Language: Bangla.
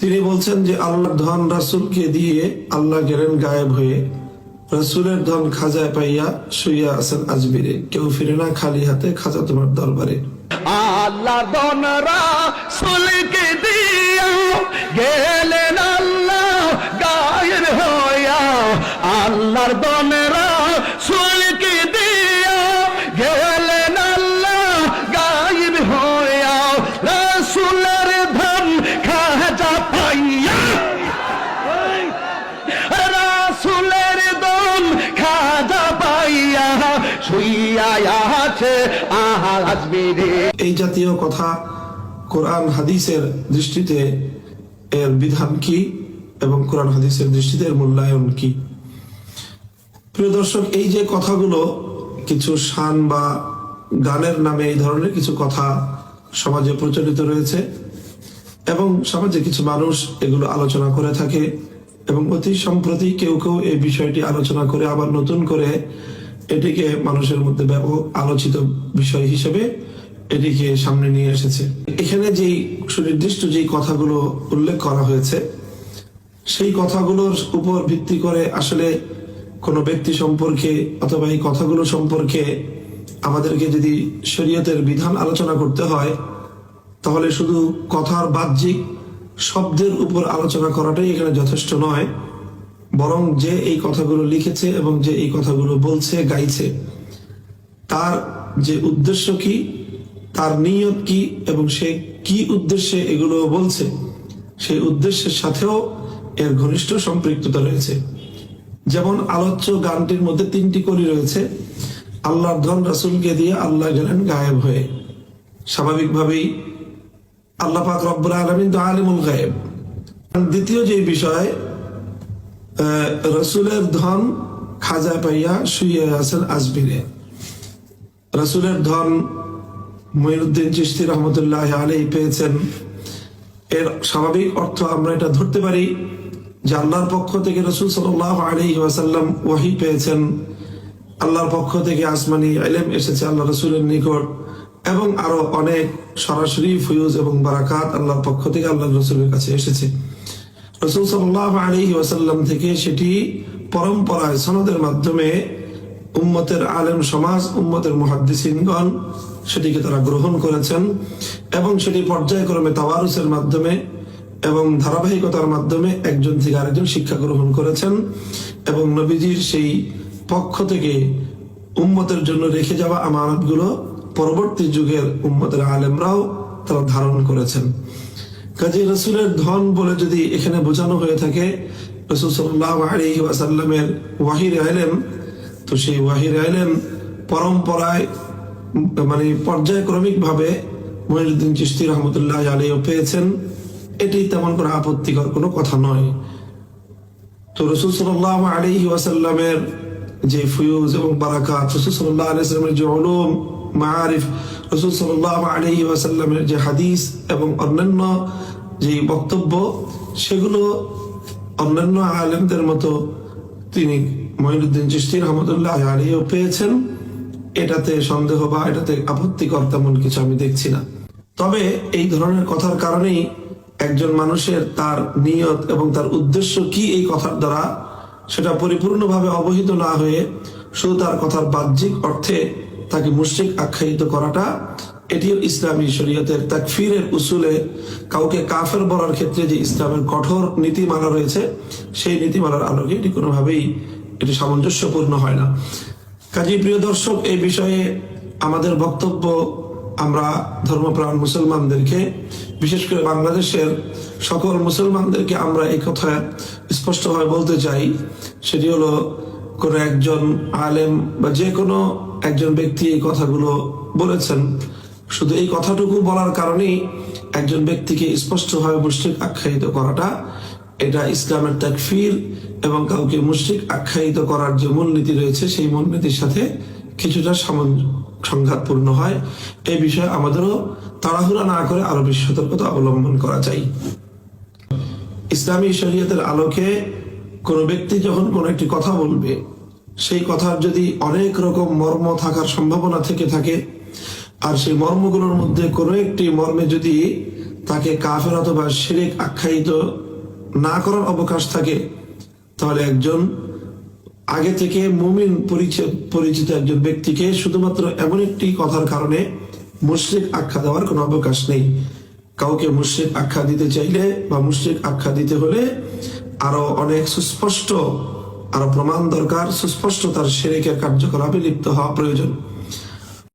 তিনি বলছেন যে আল্লাহর ধন রাসূলকে দিয়ে আল্লাহ গেলেন গায়েব হয়ে, রাসূলের ধন খাজায় পাইয়া শুইয়া আছেন আজমিরে, কেউ ফিরে না খালি হাতে খাজা তোমার দরবারে। আল্লাহর ধন রাসূলকে দিয়া গেলেন আল্লাহ গায়েব হইয়া, আল্লাহর ধন রাসূলকে দিয়া গেলেন আল্লাহ গায়েব হইয়া, রাসূলের ধন খাজা পাইয়া, রাসূলের ধন খাজা পাইয়া শুইয়া আছে আজমিরে। এই জাতীয় কথা কোরআন হাদিসের দৃষ্টিতে এর বিধান কি এবং কোরআন হাদিসের দৃষ্টিতে এর মূল্যায়ন কি? প্রিয় দর্শক, এই যে কথাগুলো কিছু শান বা গানের নামে এই ধরনের কিছু কথা সমাজে প্রচলিত রয়েছে এবং সমাজে কিছু মানুষ এগুলো আলোচনা করে থাকে এবং অতি সম্প্রতি কেউ কেউ এই বিষয়টি আলোচনা করে আবার নতুন করে এটিকে মানুষের মধ্যে ব্যাপক আলোচিত বিষয় হিসেবে এটিকে সামনে নিয়ে এসেছে। এখানে যেই সুনির্দিষ্ট যেই কথাগুলো উল্লেখ করা হয়েছে সেই কথাগুলোর উপর ভিত্তি করে আসলে কোনো ব্যক্তি সম্পর্কে অথবা এই কথাগুলো সম্পর্কে আমাদেরকে যদি শরীয়তের বিধান আলোচনা করতে হয় তাহলে শুধু কথার বাহ্যিক শব্দের উপর আলোচনা করাটাই এখানে যথেষ্ট নয়, বরং যে এই কথাগুলো লিখেছে এবং যে এই কথাগুলো বলছে গাইছে তার যে উদ্দেশ্য কি, তার নিয়ত কি এবং সে কি উদ্দেশ্যে এগুলো বলছে সেই উদ্দেশ্যের সাথেও এর ঘনিষ্ঠ সম্পৃক্ততা রয়েছে। যেমন আলোচ্য গানটির মধ্যে তিনটি কলি রয়েছে। আল্লাহর ধন রাসূলকে দিয়ে আল্লাহ গেলেন গায়েব হয়ে। স্বাভাবিকভাবেই আল্লাহ পাক রব্বুল আলামিন তো আলিমুল গায়েব। দ্বিতীয় যে বিষয়, রাসূলের ধন খাজা পাইয়া শুইয়া আছেন আজমিরে। রাসূলের ধন মুঈনুদ্দিন চিশতি রহমতুল্লাহ আলাইহি পেয়েছেন। এর স্বাভাবিক অর্থ আমরা এটা ধরতে পারি যে আল্লাহর পক্ষ থেকে রাসূল সাল্লাল্লাহু আলাইহি ওয়াসাল্লাম ওহী পেয়েছেন, আল্লাহর পক্ষ থেকে আসমানি ইলম এসেছে আল্লাহ রাসূলের নিকট এবং আরো অনেক সরাসরি ফয়ুজ এবং বারাকাত আল্লাহর পক্ষ থেকে আল্লাহর রাসূলের কাছে এসেছে। রাসূল সাল্লাল্লাহু আলাইহি ওয়াসাল্লাম থেকে সেটি পরম্পরায় সনদের মাধ্যমে উম্মতের আলেম সমাজ, উম্মতের মুহাদ্দিসিনগণ সেটিকে তারা গ্রহণ করেছেন এবং সেটি পর্যায়ক্রমে তাওয়ারুসের মাধ্যমে এবং ধারাবাহিকতার মাধ্যমে একজন থেকে আরেকজন শিক্ষা গ্রহণ করেছেন এবং নবীজির সেই পক্ষ থেকে উম্মতের জন্য রেখে যাওয়া আমানতগুলো পরবর্তী যুগের উম্মতের আলেমরাও তারা ধারণ করেছেন। কাজী রাসূলের ধন বলে যদি এখানে বোঝানো হয়ে থাকে রাসূল সাল্লাল্লাহু আলাইহি ওয়াসাল্লামের ওয়াহির ইলম, তো সেই ওয়াহির ইলম পরম্পরায় মানে পর্যায়ক্রমিক ভাবে মুঈনুদ্দিন চিশতি রহমতুল্লাহ আলাইহি পেয়েছেন, এটি তেমন কোনো আপত্তিকর কোনো কথা নয়। তো রাসূল সাল্লাল্লাহু আলাইহি ওয়াসাল্লামের যে ফয়ুজ এবং বারাকাত, রাসূল সাল্লাল্লাহু আলাইহি ওয়াসাল্লামের যে উলুম মাআরিফ, রাসূল সাল্লাল্লাহু আলাইহি ওয়াসাল্লামের যে হাদিস এবং অন্যান্য যে বক্তব্য, সেগুলো অন্যান্য আলেমদের মতো তিনি মুঈনুদ্দিন চিশতি রহমতুল্লাহ আলাইহি পেয়েছেন, এটাতে সন্দেহ বা এটাতে আপত্তিকর তেমন কিছু আমি দেখছি না। তবে এই ধরনের কথার কারণেই একজন মানুষের তার নিয়ত এবং তার উদ্দেশ্য কি এই কথার দ্বারা সেটা পরিপূর্ণভাবে অবহিত না হয়ে শুধু তার কথার বাহ্যিক অর্থে তাকে মুশরিক আখ্যায়িত করাটা, এটিও ইসলামী শরীয়তের তাকফীরের উসুলে কাউকে কাফের বলার ক্ষেত্রে যে ইসলামের কঠোর নীতিমালা রয়েছে সেই নীতিমালার আলোকে এটি কোনোভাবেই এটি সামঞ্জস্যপূর্ণ হয় না। কাজী প্রিয় দর্শক, এই বিষয়ে আমাদের বক্তব্য আমরা ধর্মপ্রাণ মুসলমানদেরকে, বিশেষ করে বাংলাদেশের সকল মুসলমানদেরকে আমরা এই কথা স্পষ্টভাবে বলতে চাই, সেটি হলো কোনো একজন আলেম বা যে কোনো একজন ব্যক্তি এই কথাগুলো বলেছেন, শুধু এই কথাটুকু বলার কারণেই একজন ব্যক্তিকে স্পষ্টভাবে মুশরিক আখ্যায়িত করাটা, এটা ইসলামের তাকফীর এবং কাউকে মুশরিক আখ্যায়িত করার যে মূলনীতি রয়েছে সেই মূলনীতির সাথে কিছুটা সংঘাতপূর্ণ হয়। এই বিষয়ে আমাদেরও তাড়াহুড়া না করে আরো বেশি সতর্কতা অবলম্বন করা চাই। ইসলামী শরীয়তের আলোকে কোনো ব্যক্তি যখন কোনো একটি কথা বলবে, সেই কথার যদি অনেক রকম মর্ম থাকার সম্ভাবনা থেকে থাকে আর সেই মর্মগুলোর মধ্যে কোনো একটি মর্মে যদি তাকে কাফের অথবা শিরক আখ্যায়িত না করার অবকাশ থাকে, তাহলে একজন আগে থেকে মুমিন পরিচিত একজন ব্যক্তিকে শুধুমাত্র এমন একটি কথার কারণে মুশরিক আখ্যা দেওয়ার কোনো অবকাশ নেই। কাউকে মুশরিক আখ্যা দিতে চাইলে বা মুশরিক আখ্যা দিতে হলে আরো অনেক সুস্পষ্ট, আরো প্রমাণ দরকার, সুস্পষ্ট তার শিরকের কার্যকলাপে লিপ্ত হওয়া প্রয়োজন।